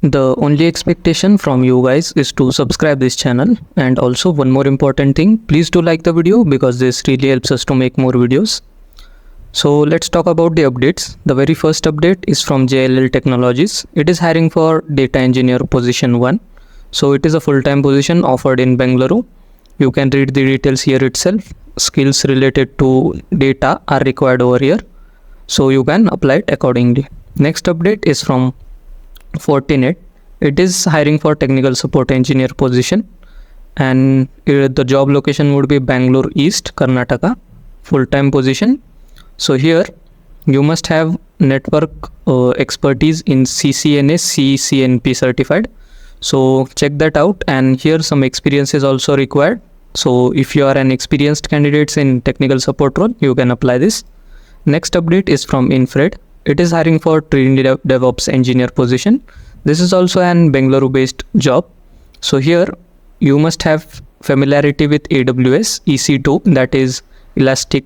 The only expectation from you guys is to subscribe this channel, and also one more important thing, please do like the video because this really helps us to make more videos. So let's talk about the updates. The very first update is from JLL Technologies. It is hiring for data engineer position 1. So it is a full-time position offered in Bengaluru. You can read the details here itself. Skills related to data are required over here, so you can apply it accordingly. Next update is from Fortinet. It is hiring for technical support engineer position, and the job location would be Bangalore East, Karnataka. Full-time position. So here you must have network expertise in CCNA, CCNP certified. So check that out, and here some experience is also required. So if you are an experienced candidate in technical support role, you can apply this. Next update is from Infrrd. It is hiring for trainee DevOps engineer position. This is also an Bengaluru based job. So here you must have familiarity with AWS, EC2, that is Elastic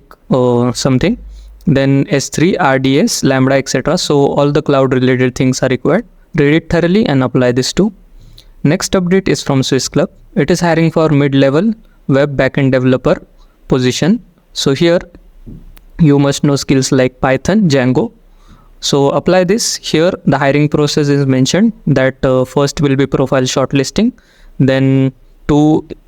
something, then S3, RDS, Lambda, etc. So all the cloud related things are required. Read it thoroughly and apply this too. Next update is from Swiss Club. It is hiring for mid-level web backend developer position. So here you must know skills like Python, Django. So apply this. Here the hiring process is mentioned that first will be profile shortlisting, then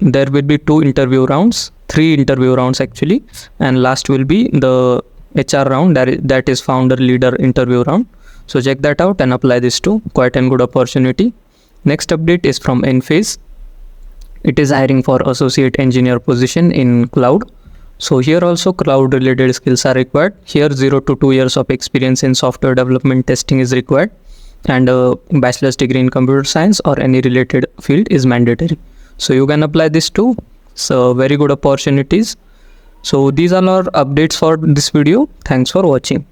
there will be 2 interview rounds, 3 interview rounds actually, and last will be the HR round, that is founder leader interview round. So check that out and apply this too. Quite a good opportunity. Next update is from Enphase. It is hiring for associate engineer position in cloud. So here also cloud related skills are required. Here 0 to 2 years of experience in software development testing is required, and a bachelor's degree in computer science or any related field is mandatory. So you can apply this too. So very good opportunities. So these are our updates for this video. Thanks for watching.